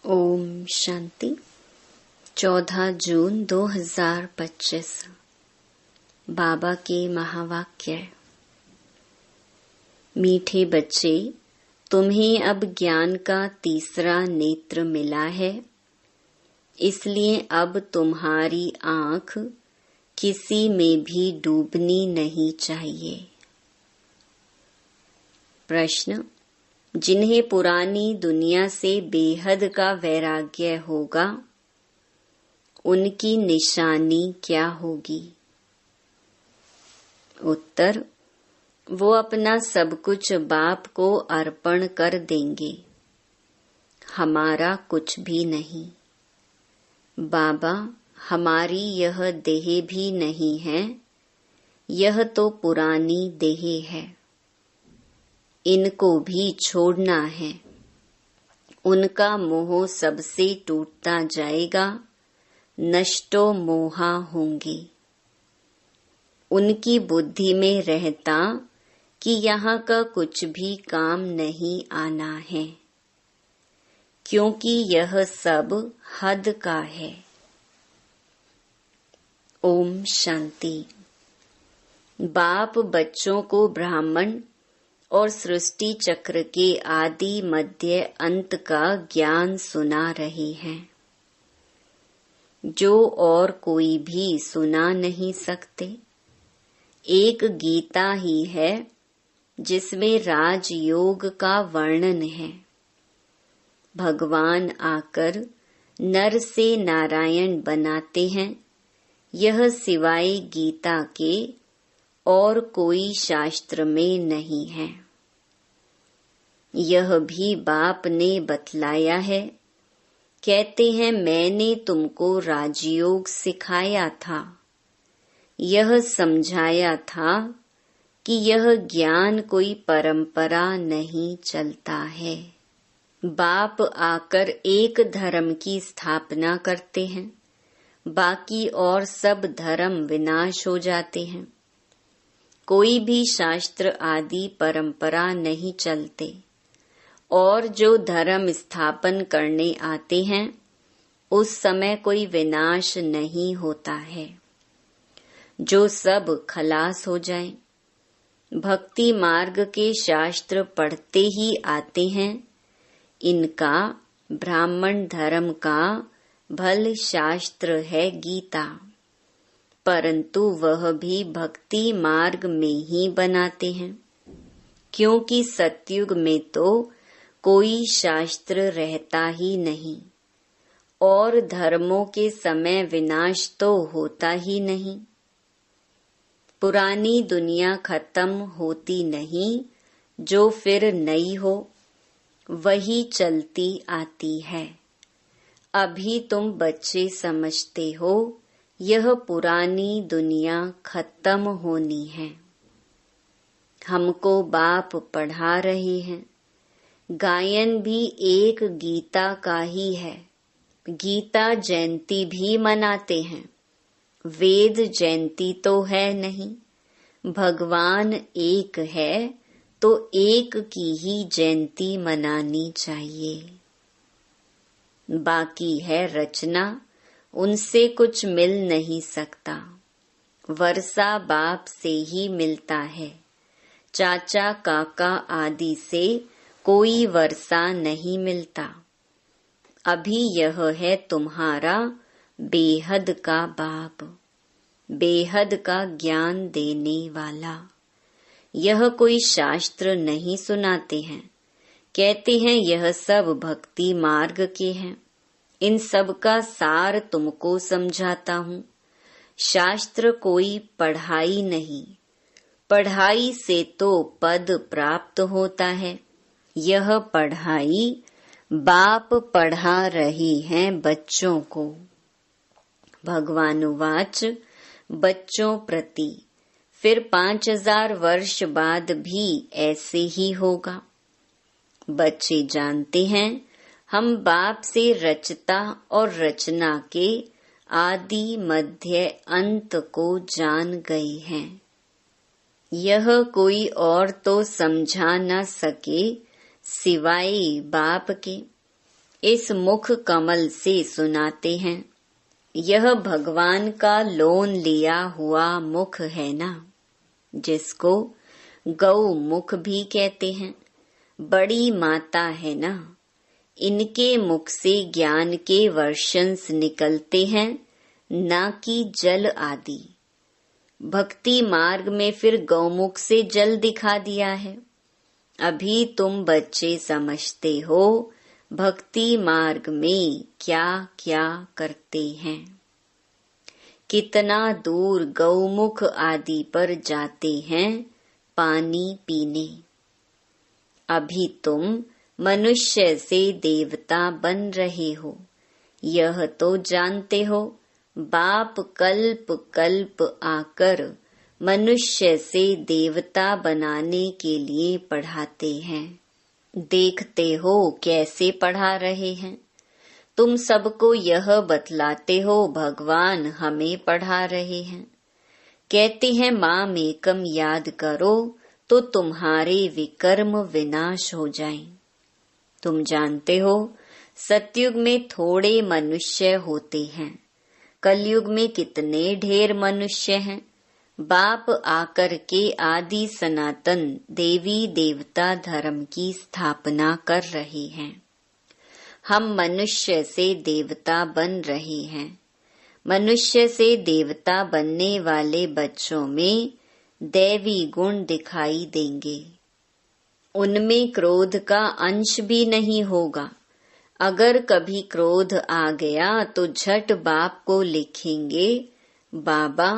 ओम शांति। 14 जून 2025। बाबा के महावाक्य। मीठे बच्चे, तुम्हें अब ज्ञान का तीसरा नेत्र मिला है, इसलिए अब तुम्हारी आँख किसी में भी डूबनी नहीं चाहिए। प्रश्न: जिन्हें पुरानी दुनिया से बेहद का वैराग्य होगा, उनकी निशानी क्या होगी? उत्तर: वो अपना सब कुछ बाप को अर्पण कर देंगे, हमारा कुछ भी नहीं। बाबा, हमारी यह देह भी नहीं है, यह तो पुरानी देह है, इनको भी छोड़ना है। उनका मोह सबसे टूटता जाएगा, नष्टो मोहा होंगे। उनकी बुद्धि में रहता कि यहाँ का कुछ भी काम नहीं आना है, क्योंकि यह सब हद का है। ओम शांति। बाप बच्चों को ब्राह्मण और सृष्टि चक्र के आदि मध्य अंत का ज्ञान सुना रहे हैं, जो और कोई भी सुना नहीं सकते। एक गीता ही है जिसमें राजयोग का वर्णन है। भगवान आकर नर से नारायण बनाते हैं, यह सिवाय गीता के और कोई शास्त्र में नहीं है। यह भी बाप ने बतलाया है। कहते हैं, मैंने तुमको राजयोग सिखाया था, यह समझाया था कि यह ज्ञान कोई परंपरा नहीं चलता है। बाप आकर एक धर्म की स्थापना करते हैं, बाकी और सब धर्म विनाश हो जाते हैं। कोई भी शास्त्र आदि परंपरा नहीं चलते, और जो धर्म स्थापन करने आते हैं उस समय कोई विनाश नहीं होता है, जो सब खलास हो जाए। भक्ति मार्ग के शास्त्र पढ़ते ही आते हैं। इनका ब्राह्मण धर्म का भल शास्त्र है गीता, परंतु वह भी भक्ति मार्ग में ही बनाते हैं, क्योंकि सतयुग में तो कोई शास्त्र रहता ही नहीं, और धर्मों के समय विनाश तो होता ही नहीं। पुरानी दुनिया खत्म होती नहीं, जो फिर नई हो वही चलती आती है। अभी तुम बच्चे समझते हो यह पुरानी दुनिया खत्म होनी है। हमको बाप पढ़ा रहे हैं। गायन भी एक गीता का ही है। गीता जयंती भी मनाते हैं, वेद जयंती तो है नहीं। भगवान एक है तो एक की ही जयंती मनानी चाहिए। बाकी है रचना, उनसे कुछ मिल नहीं सकता। वर्षा बाप से ही मिलता है, चाचा काका आदि से कोई वर्षा नहीं मिलता। अभी यह है तुम्हारा बेहद का बाप, बेहद का ज्ञान देने वाला। यह कोई शास्त्र नहीं सुनाते हैं, कहते हैं यह सब भक्ति मार्ग के हैं। इन सब का सार तुमको समझाता हूँ। शास्त्र कोई पढ़ाई नहीं, पढ़ाई से तो पद प्राप्त होता है। यह पढ़ाई बाप पढ़ा रहे हैं बच्चों को। भगवानुवाच बच्चों प्रति फिर 5000 वर्ष बाद भी ऐसे ही होगा। बच्चे जानते हैं हम बाप से रचता और रचना के आदि मध्य अंत को जान गए हैं। यह कोई और तो समझा न सके सिवाय बाप के। इस मुख कमल से सुनाते हैं। यह भगवान का लोन लिया हुआ मुख है ना, जिसको गौ मुख भी कहते हैं। बड़ी माता है ना, इनके मुख से ज्ञान के वर्षंस निकलते हैं, ना कि जल आदि। भक्ति मार्ग में फिर गौमुख से जल दिखा दिया है। अभी तुम बच्चे समझते हो भक्ति मार्ग में क्या क्या करते हैं। कितना दूर गौमुख आदि पर जाते हैं पानी पीने। अभी तुम मनुष्य से देवता बन रहे हो, यह तो जानते हो। बाप कल्प कल्प आकर मनुष्य से देवता बनाने के लिए पढ़ाते हैं। देखते हो कैसे पढ़ा रहे हैं। तुम सबको यह बतलाते हो भगवान हमें पढ़ा रहे हैं। कहते हैं माम एकम याद करो तो तुम्हारे विकर्म विनाश हो जाएं। तुम जानते हो सतयुग में थोड़े मनुष्य होते हैं, कलयुग में कितने ढेर मनुष्य हैं। बाप आकर के आदि सनातन देवी देवता धर्म की स्थापना कर रहे हैं। हम मनुष्य से देवता बन रहे हैं। मनुष्य से देवता बनने वाले बच्चों में दैवी गुण दिखाई देंगे। उनमें क्रोध का अंश भी नहीं होगा। अगर कभी क्रोध आ गया तो झट बाप को लिखेंगे, बाबा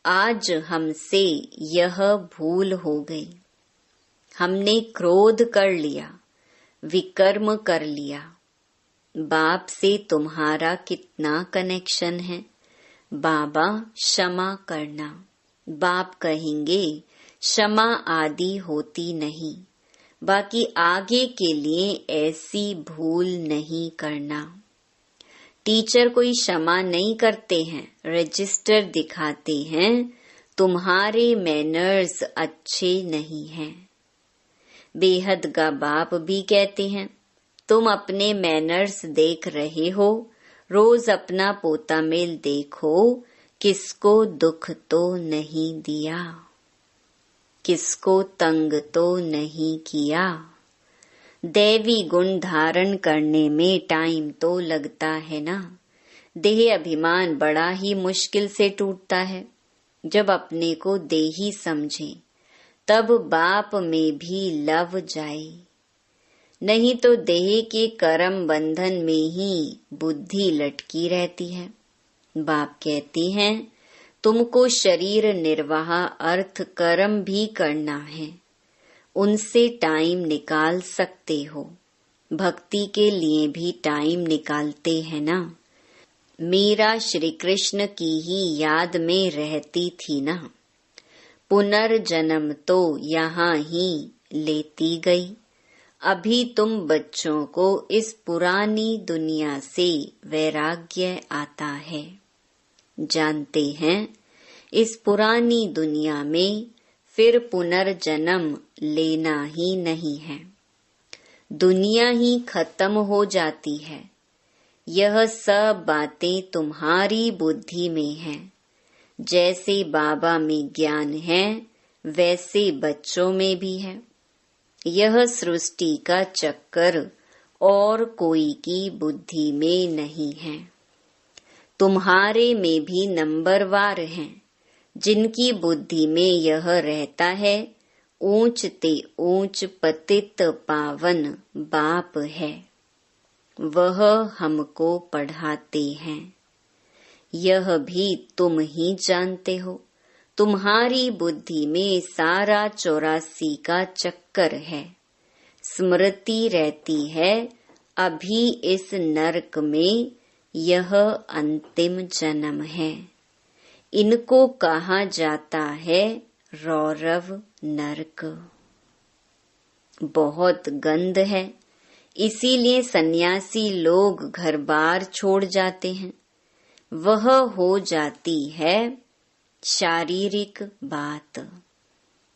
आज हमसे यह भूल हो गई, हमने क्रोध कर लिया, विकर्म कर लिया। बाप से तुम्हारा कितना कनेक्शन है। बाबा क्षमा करना। बाप कहेंगे क्षमा आदि होती नहीं, बाकी आगे के लिए ऐसी भूल नहीं करना। टीचर कोई क्षमा नहीं करते हैं, रजिस्टर दिखाते हैं तुम्हारे मैनर्स अच्छे नहीं हैं। बेहद का बाप भी कहते हैं तुम अपने मैनर्स देख रहे हो, रोज अपना पोता मेल देखो, किसको दुख तो नहीं दिया, किसको तंग तो नहीं किया। दैवी गुण धारण करने में टाइम तो लगता है ना। देह अभिमान बड़ा ही मुश्किल से टूटता है। जब अपने को देही समझे तब बाप में भी लव जाए, नहीं तो देह के कर्म बंधन में ही बुद्धि लटकी रहती है। बाप कहती हैं तुमको शरीर निर्वाह अर्थ कर्म भी करना है, उनसे टाइम निकाल सकते हो। भक्ति के लिए भी टाइम निकालते हैं ना। मीरा श्री कृष्ण की ही याद में रहती थी ना। पुनर्जन्म तो यहाँ ही लेती गई। अभी तुम बच्चों को इस पुरानी दुनिया से वैराग्य आता है। जानते हैं इस पुरानी दुनिया में फिर पुनर्जन्म लेना ही नहीं है। दुनिया ही खत्म हो जाती है। यह सब बातें तुम्हारी बुद्धि में हैं। जैसे बाबा में ज्ञान है वैसे बच्चों में भी है। यह सृष्टि का चक्कर और कोई की बुद्धि में नहीं है। तुम्हारे में भी नंबरवार हैं। जिनकी बुद्धि में यह रहता है ऊंच ते ऊंच पतित पावन बाप है, वह हमको पढ़ाते हैं। यह भी तुम ही जानते हो। तुम्हारी बुद्धि में सारा 84 का चक्कर है। स्मृति रहती है अभी इस नरक में यह अंतिम जन्म है। इनको कहा जाता है रौरव नरक। बहुत गंध है, इसीलिए सन्यासी लोग घर बार छोड़ जाते हैं। वह हो जाती है शारीरिक बात।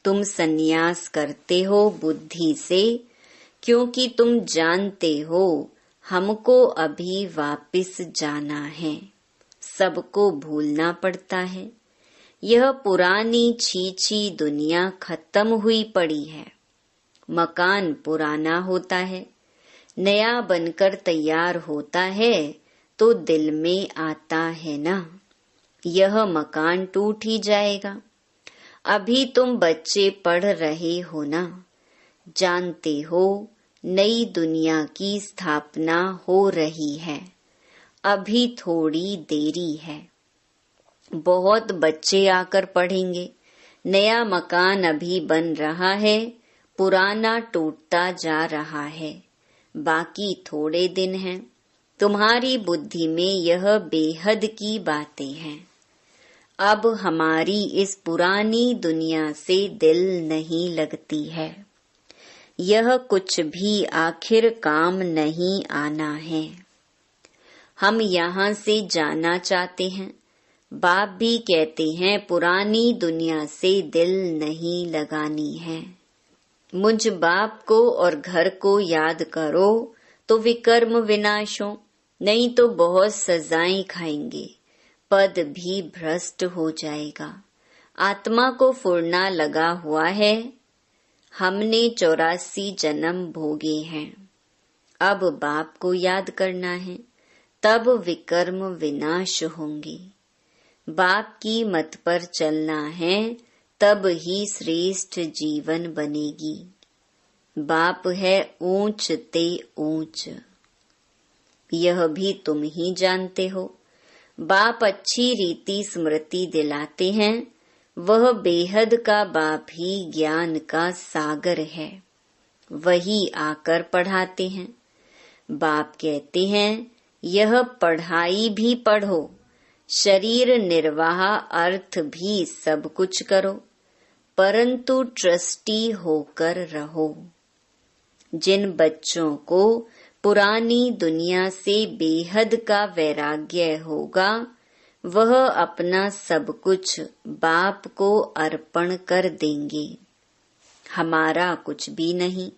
तुम सन्यास करते हो बुद्धि से, क्योंकि तुम जानते हो हमको अभी वापिस जाना है। सबको भूलना पड़ता है। यह पुरानी छीछी दुनिया खत्म हुई पड़ी है। मकान पुराना होता है, नया बनकर तैयार होता है तो दिल में आता है ना, यह मकान टूट ही जाएगा। अभी तुम बच्चे पढ़ रहे हो ना, जानते हो नई दुनिया की स्थापना हो रही है। अभी थोड़ी देरी है। बहुत बच्चे आकर पढ़ेंगे। नया मकान अभी बन रहा है, पुराना टूटता जा रहा है। बाकी थोड़े दिन हैं। तुम्हारी बुद्धि में यह बेहद की बातें हैं। अब हमारी इस पुरानी दुनिया से दिल नहीं लगती है। यह कुछ भी आखिर काम नहीं आना है। हम यहाँ से जाना चाहते हैं। बाप भी कहते हैं पुरानी दुनिया से दिल नहीं लगानी है। मुझ बाप को और घर को याद करो तो विकर्म विनाश हो, नहीं तो बहुत सजाएं खाएंगे। पद भी भ्रष्ट हो जाएगा। आत्मा को फुरना लगा हुआ है। हमने 84 जन्म भोगे हैं। अब बाप को याद करना है, तब विकर्म विनाश होंगे। बाप की मत पर चलना है, तब ही श्रेष्ठ जीवन बनेगी। बाप है ऊंच ते ऊंच, यह भी तुम ही जानते हो। बाप अच्छी रीति स्मृति दिलाते हैं। वह बेहद का बाप ही ज्ञान का सागर है। वही आकर पढ़ाते हैं। बाप कहते हैं यह पढ़ाई भी पढ़ो, शरीर निर्वाह अर्थ भी सब कुछ करो, परंतु ट्रस्टी होकर रहो। जिन बच्चों को पुरानी दुनिया से बेहद का वैराग्य होगा, वह अपना सब कुछ बाप को अर्पण कर देंगे। हमारा कुछ भी नहीं।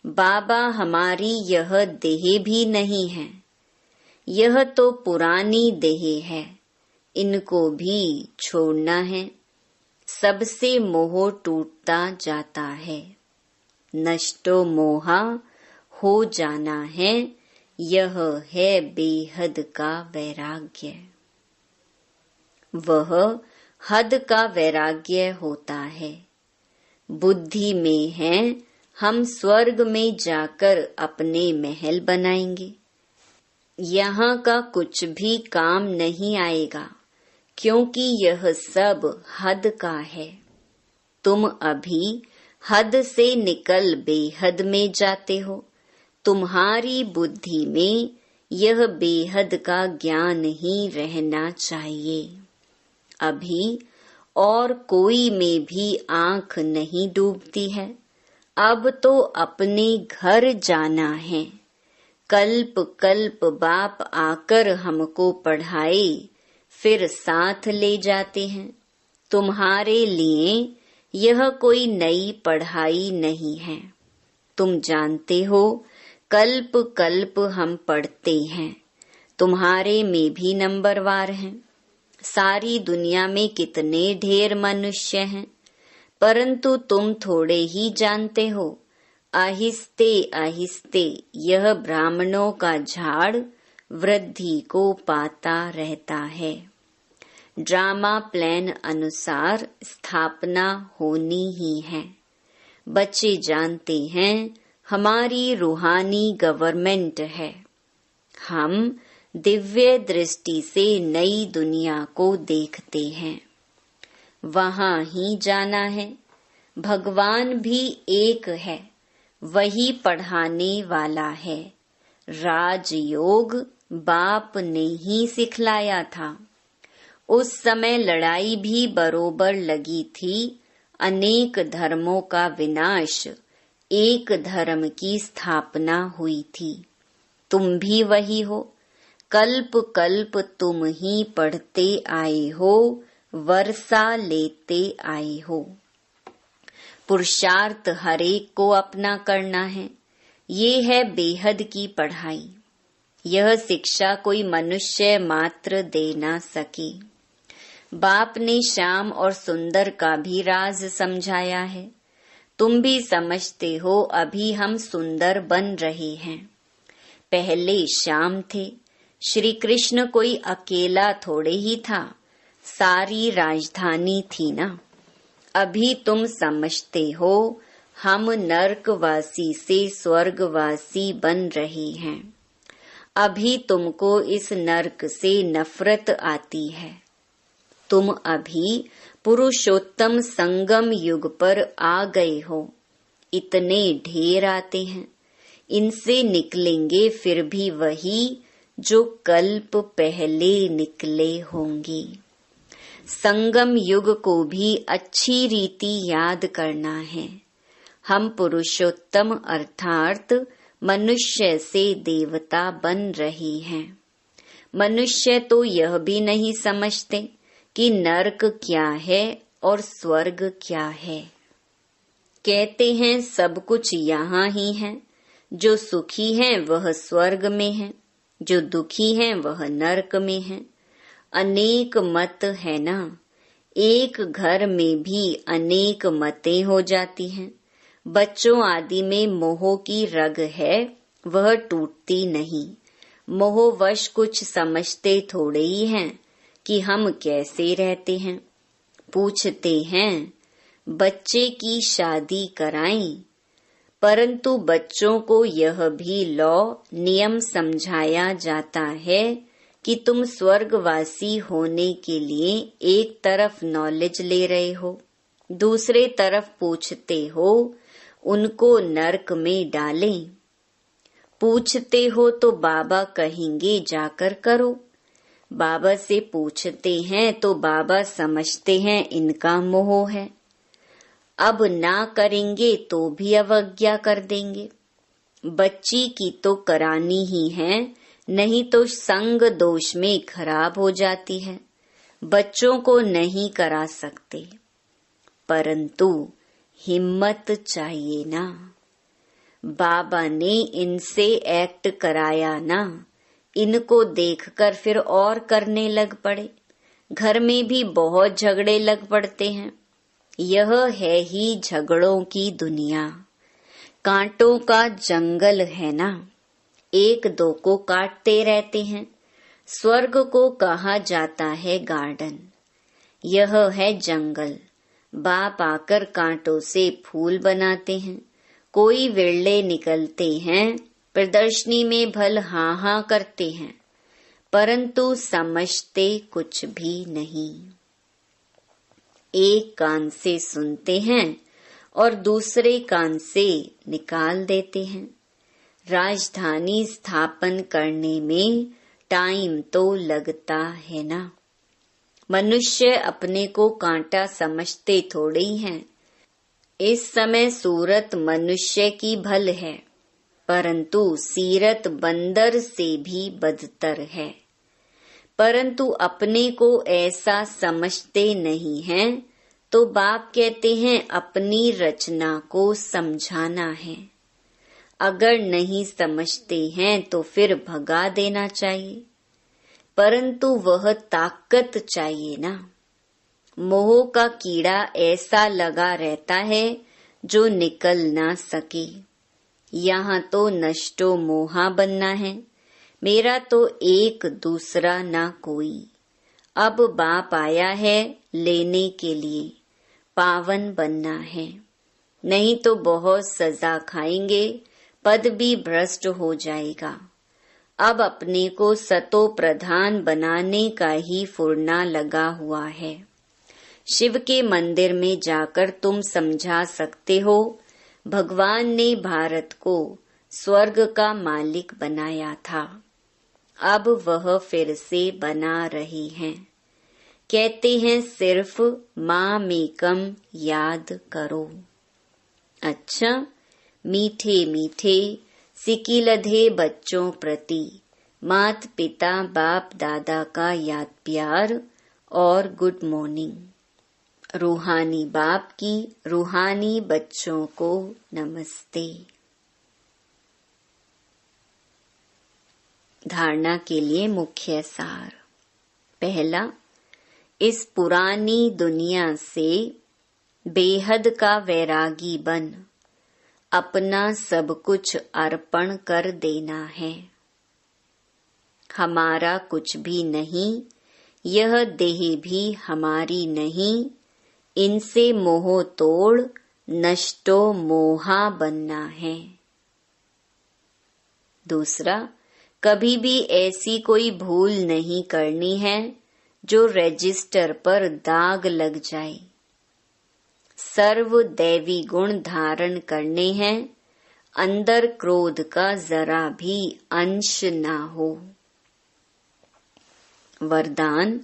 बाबा हमारी यह देह भी नहीं है। यह तो पुरानी देह है, इनको भी छोड़ना है। सबसे मोह टूटता जाता है। नष्टो मोहा हो जाना है, यह है बेहद का वैराग्य। वह हद का वैराग्य होता है। बुद्धि में है हम स्वर्ग में जाकर अपने महल बनाएंगे। यहाँ का कुछ भी काम नहीं आएगा, क्योंकि यह सब हद का है। तुम अभी हद से निकल बेहद में जाते हो। तुम्हारी बुद्धि में यह बेहद का ज्ञान ही रहना चाहिए। अभी और कोई में भी आंख नहीं डूबती है। अब तो अपने घर जाना है। कल्प कल्प बाप आकर हमको पढ़ाए, फिर साथ ले जाते हैं। तुम्हारे लिए यह कोई नई पढ़ाई नहीं है। तुम जानते हो कल्प कल्प हम पढ़ते हैं। तुम्हारे में भी नंबरवार हैं। सारी दुनिया में कितने ढेर मनुष्य हैं, परंतु तुम थोड़े ही जानते हो। आहिस्ते आहिस्ते यह ब्राह्मणों का झाड़ वृद्धि को पाता रहता है। ड्रामा प्लान अनुसार स्थापना होनी ही है। बच्चे जानते हैं हमारी रूहानी गवर्नमेंट है। हम दिव्य दृष्टि से नई दुनिया को देखते हैं। वहाँ ही जाना है। भगवान भी एक है, वही पढ़ाने वाला है। राजयोग बाप ने ही सिखलाया था। उस समय लड़ाई भी बरोबर लगी थी। अनेक धर्मों का विनाश, एक धर्म की स्थापना हुई थी। तुम भी वही हो। कल्प कल्प तुम ही पढ़ते आए हो, वर्षा लेते आए हो। पुरुषार्थ हरेक को अपना करना है। ये है बेहद की पढ़ाई। यह शिक्षा कोई मनुष्य मात्र दे ना सके। बाप ने श्याम और सुंदर का भी राज समझाया है। तुम भी समझते हो अभी हम सुंदर बन रहे हैं। पहले श्याम थे। श्री कृष्ण कोई अकेला थोड़े ही था, सारी राजधानी थी ना। अभी तुम समझते हो हम नरकवासी से स्वर्गवासी बन रहे हैं। अभी तुमको इस नरक से नफरत आती है। तुम अभी पुरुषोत्तम संगम युग पर आ गए हो। इतने ढेर आते हैं, इनसे निकलेंगे फिर भी वही जो कल्प पहले निकले होंगे। संगम युग को भी अच्छी रीति याद करना है। हम पुरुषोत्तम अर्थात मनुष्य से देवता बन रहे हैं। मनुष्य तो यह भी नहीं समझते कि नरक क्या है और स्वर्ग क्या है। कहते हैं सब कुछ यहाँ ही है। जो सुखी है वह स्वर्ग में है, जो दुखी है वह नरक में है। अनेक मत है ना, एक घर में भी अनेक मतें हो जाती हैं। बच्चों आदि में मोह की रग है, वह टूटती नहीं। मोहवश कुछ समझते थोड़े ही हैं कि हम कैसे रहते हैं। पूछते हैं बच्चे की शादी कराएं, परंतु बच्चों को यह भी लॉ नियम समझाया जाता है कि तुम स्वर्गवासी होने के लिए एक तरफ नॉलेज ले रहे हो, दूसरे तरफ पूछते हो उनको नरक में डालें। पूछते हो तो बाबा कहेंगे जाकर करो। बाबा से पूछते हैं तो बाबा समझते हैं इनका मोह है। अब ना करेंगे तो भी अवज्ञा कर देंगे। बच्ची की तो करानी ही है, नहीं तो संग दोष में खराब हो जाती है। बच्चों को नहीं करा सकते, परंतु हिम्मत चाहिए ना। बाबा ने इनसे एक्ट कराया ना, इनको देखकर फिर और करने लग पड़े। घर में भी बहुत झगड़े लग पड़ते हैं। यह है ही झगड़ों की दुनिया। कांटों का जंगल है ना, एक दो को काटते रहते हैं। स्वर्ग को कहा जाता है गार्डन, यह है जंगल। बाप आकर कांटों से फूल बनाते हैं। कोई विरले निकलते हैं, प्रदर्शनी में भल हाँ हाँ करते हैं, परंतु समझते कुछ भी नहीं। एक कान से सुनते हैं और दूसरे कान से निकाल देते हैं। राजधानी स्थापन करने में टाइम तो लगता है ना। मनुष्य अपने को कांटा समझते थोड़े ही हैं। इस समय सूरत मनुष्य की भल है, परंतु सीरत बंदर से भी बदतर है। परंतु अपने को ऐसा समझते नहीं हैं, तो बाप कहते हैं अपनी रचना को समझाना है। अगर नहीं समझते हैं तो फिर भगा देना चाहिए, परंतु वह ताकत चाहिए ना। मोह का कीड़ा ऐसा लगा रहता है जो निकल ना सके। यहाँ तो नष्टो मोहा बनना है, मेरा तो एक दूसरा ना कोई। अब बाप आया है लेने के लिए, पावन बनना है, नहीं तो बहुत सजा खाएंगे, पद भी भ्रष्ट हो जाएगा। अब अपने को सतो प्रधान बनाने का ही फुरना लगा हुआ है। शिव के मंदिर में जाकर तुम समझा सकते हो, भगवान ने भारत को स्वर्ग का मालिक बनाया था, अब वह फिर से बना रही हैं। कहते हैं सिर्फ मामेकम याद करो। अच्छा, मीठे मीठे सिकिलधे बच्चों प्रति मात पिता बाप दादा का याद प्यार और गुड मॉर्निंग। रूहानी बाप की रूहानी बच्चों को नमस्ते। धारणा के लिए मुख्य सार। पहला, इस पुरानी दुनिया से बेहद का वैरागी बन अपना सब कुछ अर्पण कर देना है। हमारा कुछ भी नहीं, यह देह भी हमारी नहीं, इनसे मोह तोड़ नष्टो मोहा बनना है। दूसरा, कभी भी ऐसी कोई भूल नहीं करनी है जो रजिस्टर पर दाग लग जाए। सर्व दैवी गुण धारण करने हैं, अंदर क्रोध का जरा भी अंश ना हो। वरदान,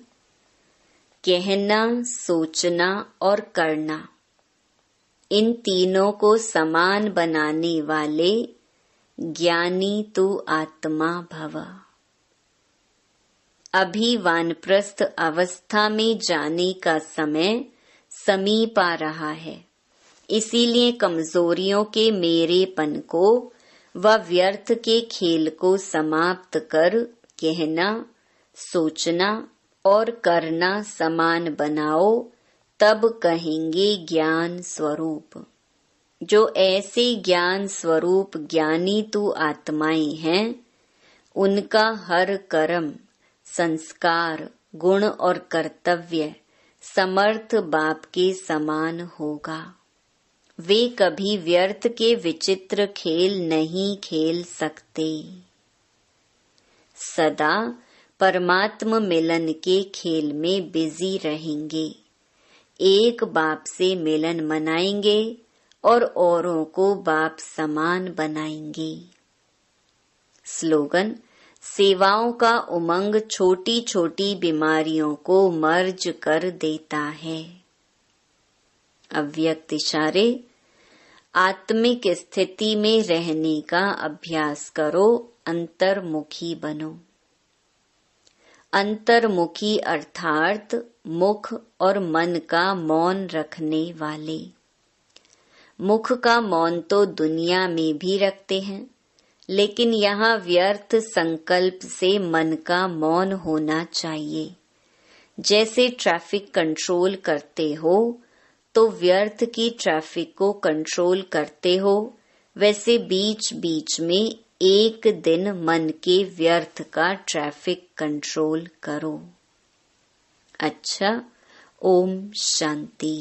कहना, सोचना और करना, इन तीनों को समान बनाने वाले ज्ञानी तू आत्मा भव। अभी वानप्रस्थ अवस्था में जाने का समय समीप आ रहा है, इसीलिए कमजोरियों के मेरेपन को व व्यर्थ के खेल को समाप्त कर कहना, सोचना और करना समान बनाओ, तब कहेंगे ज्ञान स्वरूप। जो ऐसे ज्ञान स्वरूप ज्ञानी तू आत्माएं हैं, उनका हर कर्म, संस्कार, गुण और कर्तव्य समर्थ बाप के समान होगा। वे कभी व्यर्थ के विचित्र खेल नहीं खेल सकते। सदा परमात्म मिलन के खेल में बिजी रहेंगे। एक बाप से मिलन मनाएंगे और औरों को बाप समान बनाएंगे। स्लोगन, सेवाओं का उमंग छोटी छोटी बीमारियों को मर्ज कर देता है। अव्यक्त इशारे, आत्मिक स्थिति में रहने का अभ्यास करो, अंतर्मुखी बनो। अंतर्मुखी अर्थात मुख और मन का मौन रखने वाले। मुख का मौन तो दुनिया में भी रखते हैं, लेकिन यहाँ व्यर्थ संकल्प से मन का मौन होना चाहिए। जैसे ट्रैफिक कंट्रोल करते हो तो व्यर्थ की ट्रैफिक को कंट्रोल करते हो, वैसे बीच बीच में एक दिन मन के व्यर्थ का ट्रैफिक कंट्रोल करो। अच्छा, ओम शांति।